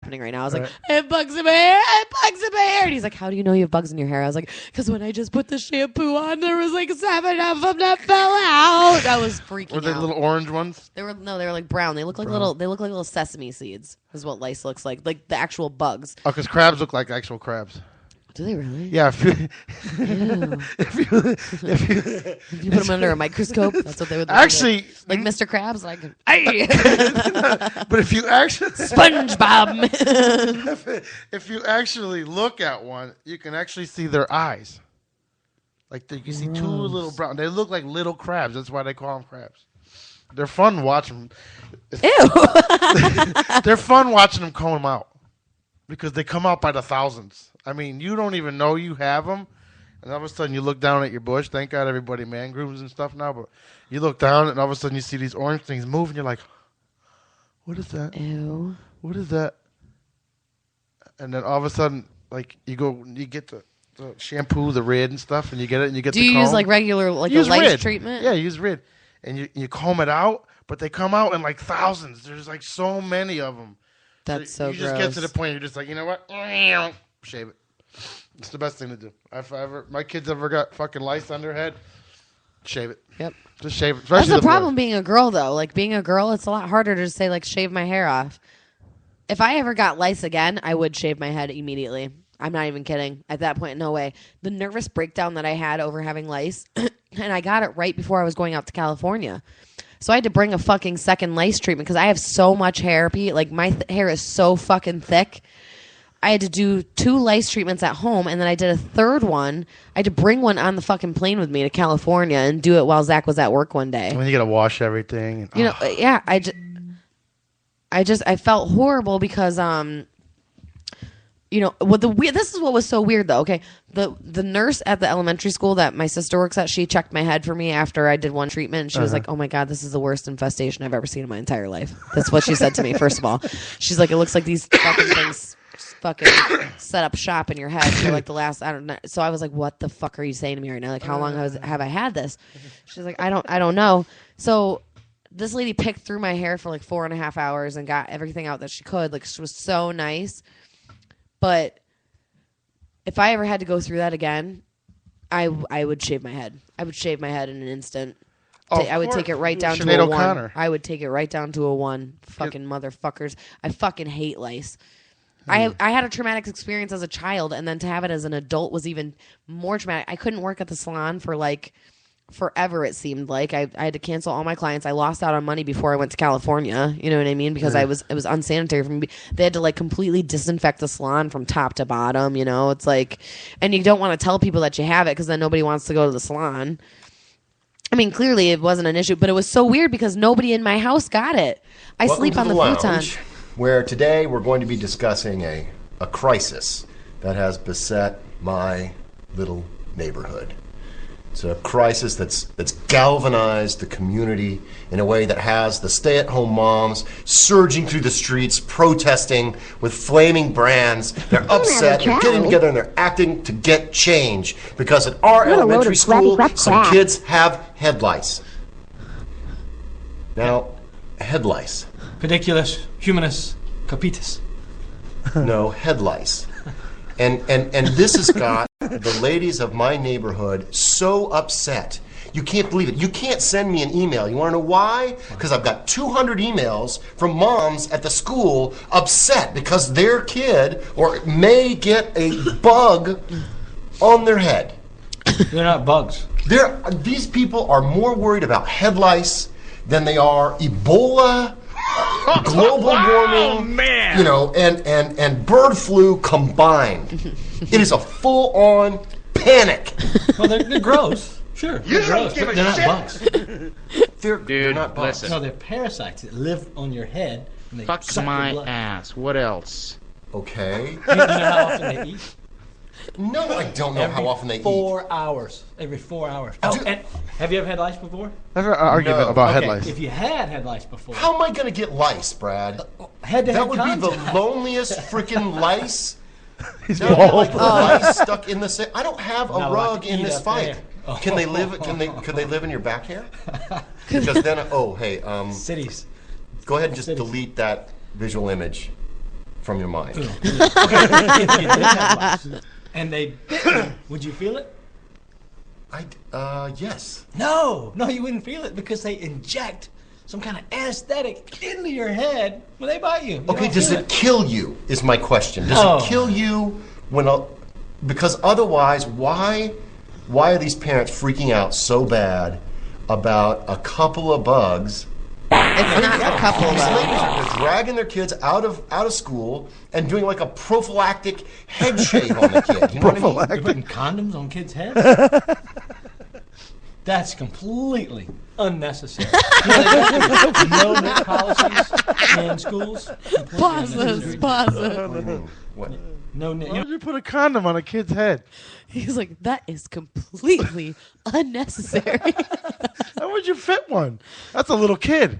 happening right now. I was like, I have bugs in my hair. I have bugs in my hair. And he's like, how do you know you have bugs in your hair? I was like, because when I just put the shampoo on, there was like 7 of them that fell out. I was freaking out. Were they little orange ones? They were like brown. They look like little sesame seeds. Is what lice looks like the actual bugs. Oh, because crabs look like actual crabs. Do they really? Yeah. If you put them under a microscope, that's what they would look actually like Mr. Krabs. Like, but if you actually SpongeBob. if you actually look at one, you can actually see their eyes. Like you can see 2 little brown. They look like little crabs. That's why they call them crabs. They're fun watching. Ew. They're fun watching them comb out because they come out by the thousands. I mean, you don't even know you have them, and all of a sudden you look down at your bush. Thank God everybody man grooms and stuff now, but you look down and all of a sudden you see these orange things move, and you're like, "What is that? Ew. What is that?" And then all of a sudden, like you get the shampoo, the Rid and stuff, and you get it, and you get. Do you use like regular a lice treatment? Yeah, use Rid, and you comb it out, but they come out in like thousands. There's like so many of them. That's so you just gross. get to the point you're just like, you know what? Shave it. It's the best thing to do. If my kids ever got fucking lice on their head, shave it. Yep. Just shave it. That's the problem being a girl, though. Like, being a girl, it's a lot harder to just say, like, shave my hair off. If I ever got lice again, I would shave my head immediately. I'm not even kidding. At that point, no way. The nervous breakdown that I had over having lice, and I got it right before I was going out to California. So I had to bring a fucking second lice treatment because I have so much hair. Like, my hair is so fucking thick. I had to do 2 lice treatments at home, and then I did a third one. I had to bring one on the fucking plane with me to California and do it while Zach was at work one day. When you got to wash everything. And, yeah, I felt horrible because, this is what was so weird, though, okay? The nurse at the elementary school that my sister works at, she checked my head for me after I did one treatment, and she was like, oh, my God, this is the worst infestation I've ever seen in my entire life. That's what she said to me, first of all. She's like, it looks like these fucking things fucking set up shop in your head for like the last, I don't know. So I was like, what the fuck are you saying to me right now? Like, how long have I had this? She's like, I don't know. So this lady picked through my hair for like 4.5 hours and got everything out that she could. Like, she was so nice. But if I ever had to go through that again, I would shave my head. I would shave my head in an instant. I would take it right down to a 1. I would take it right down to a 1. Fucking motherfuckers. I fucking hate lice. I had a traumatic experience as a child, and then to have it as an adult was even more traumatic. I couldn't work at the salon for like forever, it seemed like. I had to cancel all my clients. I lost out on money before I went to California. You know what I mean? Because it was unsanitary for me. They had to like completely disinfect the salon from top to bottom. You know, it's like, and you don't want to tell people that you have it because then nobody wants to go to the salon. I mean, clearly it wasn't an issue, but it was so weird because nobody in my house got it. Welcome sleep on the futon. Where today we're going to be discussing a crisis that has beset my little neighborhood. It's a crisis that's galvanized the community in a way that has the stay-at-home moms surging through the streets, protesting with flaming brands. They're upset, they're getting together, and they're acting to get change. Because at our elementary school, some kids have head lice. Now, head lice. Pediculus humanus capitis. No, head lice. And this has got the ladies of my neighborhood so upset. You can't believe it. You can't send me an email. You want to know why? Because I've got 200 emails from moms at the school upset because their kid may get a bug on their head. They're not bugs. These people are more worried about head lice than they are Ebola, global warming, man. And bird flu combined. It is a full-on panic. Well, they're gross. Sure, they're gross, but they're not bugs. They're not bugs. listen. No, they're parasites that live on your head. And they fuck suck my your blood. ass. What else? Okay. You know how often they eat? No, I don't know how often they eat. 4 hours. Every 4 hours. Oh, and have you ever had lice before? I've heard an argument about head lice. If you had lice before. How am I going to get lice, Brad? Head-to-head that would contact. be the loneliest freaking lice. He's like lice stuck in the same. I don't have a rug in this fight. Oh. Can they live? Could they live in your back hair? Because then, cities. Go ahead and just delete that visual image. from your mind. Okay, if you did have lice and they bit you, would you feel it? Yes. No, you wouldn't feel it because they inject some kind of anesthetic into your head when they bite you. Okay, does it kill you, is my question. Does it kill you because otherwise, why are these parents freaking out so bad about a couple of bugs? It's not a couple These though. ladies are dragging their kids out of school and doing like a prophylactic head shave on the kid. You know what I mean? You're putting condoms on kids' heads? That's completely unnecessary. No net policies in schools. Pause this. What? No net. Why would you put a condom on a kid's head? He's like, that is completely unnecessary. How would you fit one? That's a little kid.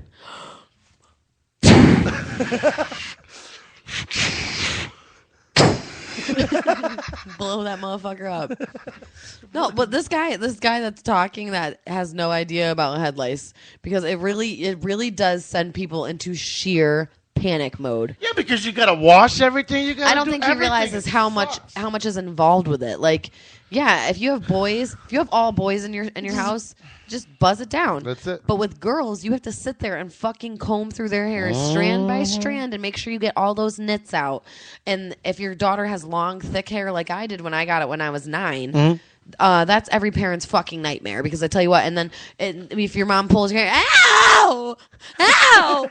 Blow that motherfucker up. No, but this guy that's talking that has no idea about head lice because it really does send people into sheer panic mode. Yeah, because you gotta wash everything. You gotta. I don't think he realizes how much is involved with it. Like, yeah, if you have all boys in your house, just buzz it down. That's it. But with girls, you have to sit there and fucking comb through their hair strand by strand and make sure you get all those nits out. And if your daughter has long, thick hair like I did when I got it when I was 9, that's every parent's fucking nightmare. Because I tell you what, and then if your mom pulls your hair, ow, ow,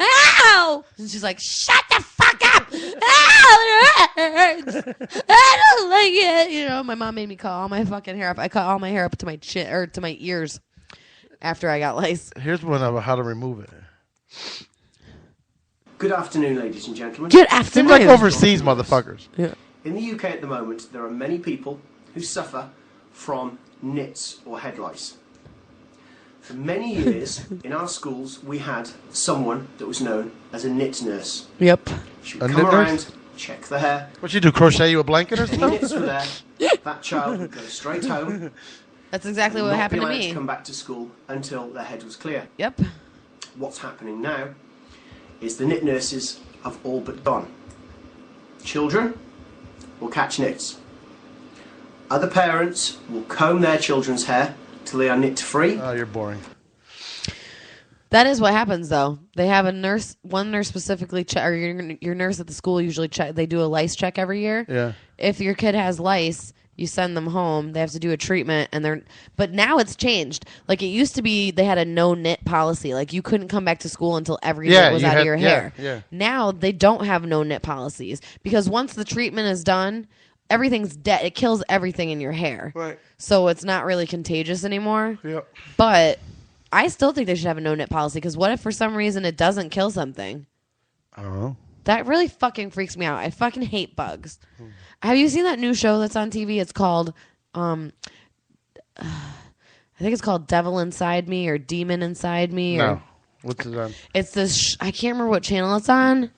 ow, and she's like, shut the fuck up, ow, it hurts, I don't like it. You know, my mom made me cut all my fucking hair up. I cut all my hair up to my chin or to my ears after I got lice. Here's one about how to remove it. Good afternoon, ladies and gentlemen. Good Seems afternoon. like overseas, motherfuckers. Yeah. In the UK at the moment, there are many people who suffer from nits or head lice. For many years, in our schools, we had someone that was known as a nit nurse. Yep. She would A come nit around, nurse? check the hair. What you do? Crochet you a blanket or Any something? nits were there, that child would go straight home. That's exactly what not happened be to allowed me. to come back to school until their head was clear. Yep. What's happening now is the nit nurses have all but gone. Children will catch nits. Other parents will comb their children's hair till they are nit free. Oh, you're boring. That is what happens, though. They have one nurse specifically check, or your nurse at the school usually check. They do a lice check every year. Yeah. If your kid has lice, you send them home. They have to do a treatment, but now it's changed. Like it used to be, they had a no nit policy. Like you couldn't come back to school until every nit was out of your hair. Yeah. Now they don't have no nit policies because once the treatment is done, everything's dead. It kills everything in your hair. Right. So it's not really contagious anymore. Yep. But I still think they should have a no-nit policy because what if for some reason it doesn't kill something? I don't know. That really fucking freaks me out. I fucking hate bugs. Have you seen that new show that's on TV? It's called, I think it's called Devil Inside Me or Demon Inside Me. Or, No. What's it on? It's this, I can't remember what channel it's on,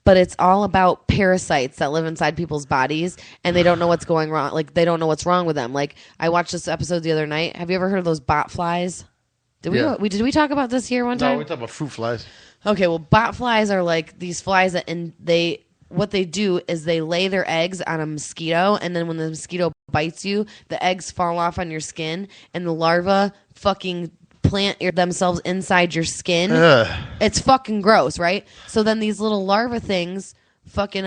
but it's all about parasites that live inside people's bodies and they don't know what's going wrong. Like, they don't know what's wrong with them. Like, I watched this episode the other night. Have you ever heard of those bot flies? Did we talk about this here one time? No, we talk about fruit flies. Okay, well, bot flies are like these flies that, what they do is they lay their eggs on a mosquito, and then when the mosquito bites you, the eggs fall off on your skin, and the larvae fucking plant themselves inside your skin. Ugh. It's fucking gross, right? So then these little larva things fucking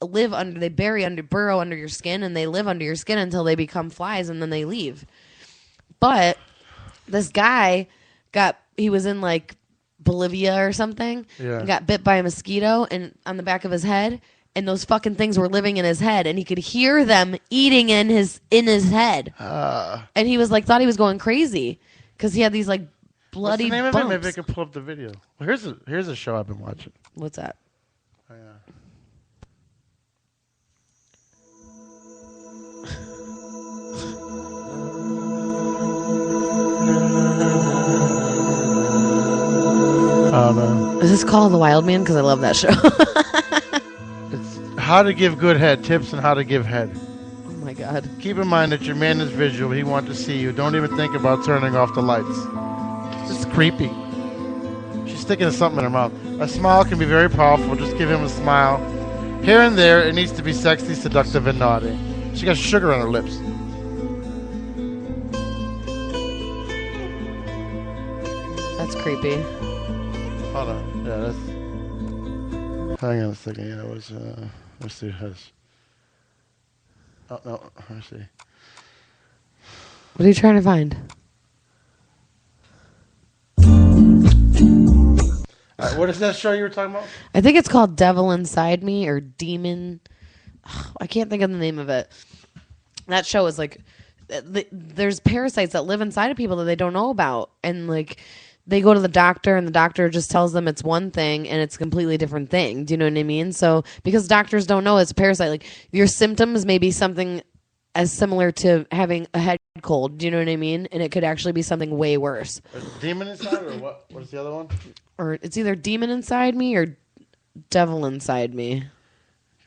burrow under your skin, and they live under your skin until they become flies, and then they leave. But this guy he was in like Bolivia or something, and got bit by a mosquito and on the back of his head, and those fucking things were living in his head, and he could hear them eating in his head. And he was like, thought he was going crazy because he had these like bloody What's the name of it? bumps. Maybe I can pull up the video. Well, here's a show I've been watching. What's that? Oh, yeah. Oh no. Is this called The Wild Man? Because I love that show. It's how to give good head, tips on how to give head. Oh my god. Keep in mind that your man is visual. He wants to see you. Don't even think about turning off the lights. It's just creepy. She's sticking something in her mouth. A smile can be very powerful. Just give him a smile. Here and there, it needs to be sexy, seductive, and naughty. She got sugar on her lips. That's creepy. Hold on. Yeah, that's... Hang on a second. Yeah, it was... let's see. Oh, no. Let's see. What are you trying to find? What is that show you were talking about? I think it's called Devil Inside Me or Demon. I can't think of the name of it. That show is like, there's parasites that live inside of people that they don't know about. And like, they go to the doctor and the doctor just tells them it's one thing and it's a completely different thing. Do you know what I mean? So because doctors don't know it's a parasite, like your symptoms may be something as similar to having a head cold. Do you know what I mean? And it could actually be something way worse. Demon Inside or what? What is the other one? Or it's either Demon Inside Me or Devil Inside Me.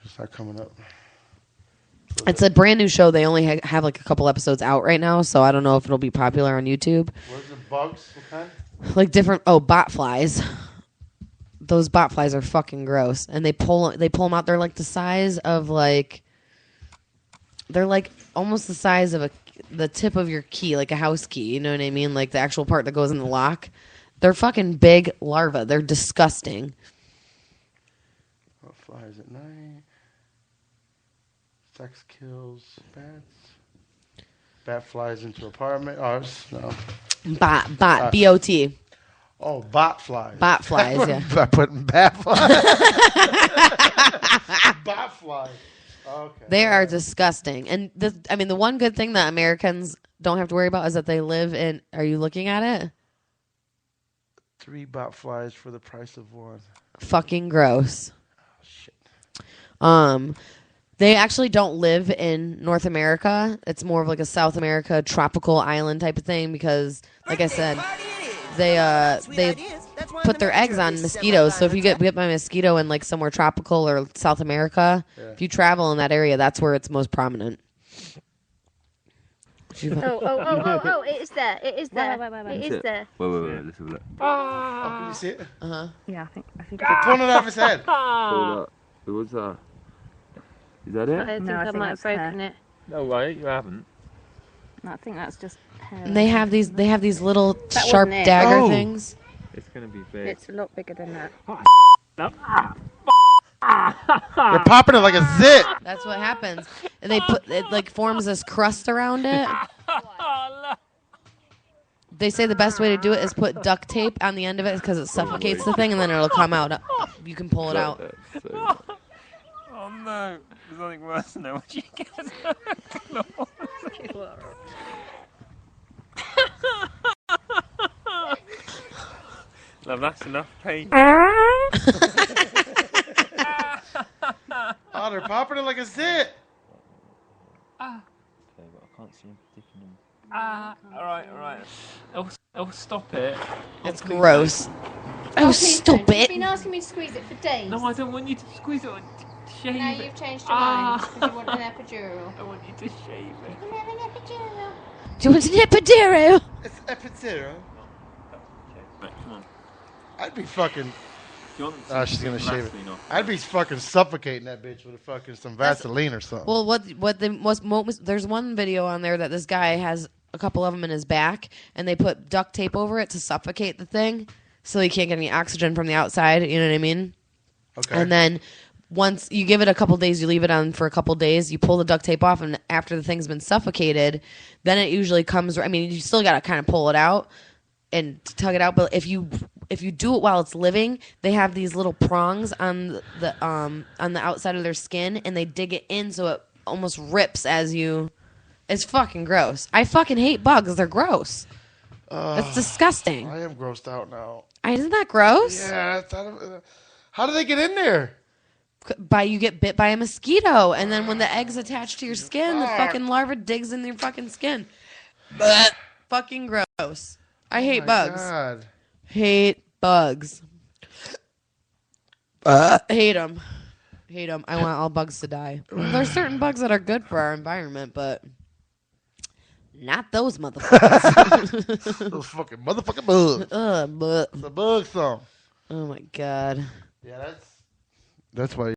It's not coming up. It's a brand new show. They only have like a couple episodes out right now, so I don't know if it'll be popular on YouTube. What is it? Bugs? What kind? Like different. Oh, bot flies. Those bot flies are fucking gross, and they pull them out. They're like the size of like. They're like almost the size of the tip of your key, like a house key. You know what I mean? Like the actual part that goes in the lock. They're fucking big larvae. They're disgusting. What flies at night? Sex kills bats. Bat flies into apartment. Oh, no. Bot. B-O-T. Oh, bot flies. Bot flies, yeah. I put bat flies. Bot flies. Okay. They are disgusting. And the one good thing that Americans don't have to worry about is that they live in. Are you looking at it? 3 bot flies for the price of 1. Fucking gross. Oh, shit. They actually don't live in North America. It's more of like a South America tropical island type of thing because, like I said, they put their eggs on mosquitoes. So if you get bit by a mosquito in like somewhere tropical or South America, if you travel in that area, that's where it's most prominent. Oh, it is there. It is there. It is there. Wait, let's have a look. Oh, can you see it? Uh-huh. Yeah, I think They're pulling it off his head. Hold up. What's that? Is that I it? think No, I I think might have that's broken hair. it. No way, you haven't. No, I think that's just hair. And they have these little That sharp wasn't it. dagger Oh. things. It's gonna be big. It's a lot bigger than that. They're popping it like a zit. That's what happens. And they put it like forms this crust around it. They say the best way to do it is put duct tape on the end of it because it suffocates the thing and then it'll come out. You can pull it out. Oh no, there's something worse than that. What you get? Love, that's enough pain. Oh, they're popping it like a zit. Okay, but I can't see him sticking them. Alright. Oh, stop it. It's gross. Oh, stop You've it. been asking me to squeeze it for days. No, I don't want you to squeeze it or shave Now it. you've changed your mind because you want an epidural. I want you to shave it. You can have an epidural. Do you want an epidural? It's epidural. Right, come on. I'd be fucking... Do you want Oh, she's gonna shave it. Vaseline off? I'd be fucking suffocating that bitch with a fucking some Vaseline or something. Well, there's one video on there that this guy has a couple of them in his back, and they put duct tape over it to suffocate the thing, so he can't get any oxygen from the outside. You know what I mean? Okay. And then once you give it a couple days, you leave it on for a couple days, you pull the duct tape off, and after the thing's been suffocated, then it usually comes. I mean, you still got to kind of pull it out and tug it out, but if you do it while it's living, they have these little prongs on the outside of their skin, and they dig it in so it almost rips as you. It's fucking gross. I fucking hate bugs. They're gross. It's disgusting. I am grossed out now. Isn't that gross? Yeah. How do they get in there? You get bit by a mosquito, and then when the egg's attached to your skin, the fucking larva digs in your fucking skin. Fucking gross. I hate bugs. God. Hate bugs. Hate them. Hate them. I want all bugs to die. There's certain bugs that are good for our environment, but not those motherfuckers. Those fucking motherfucking bugs. But It's a bug song. Oh my god. Yeah, that's why.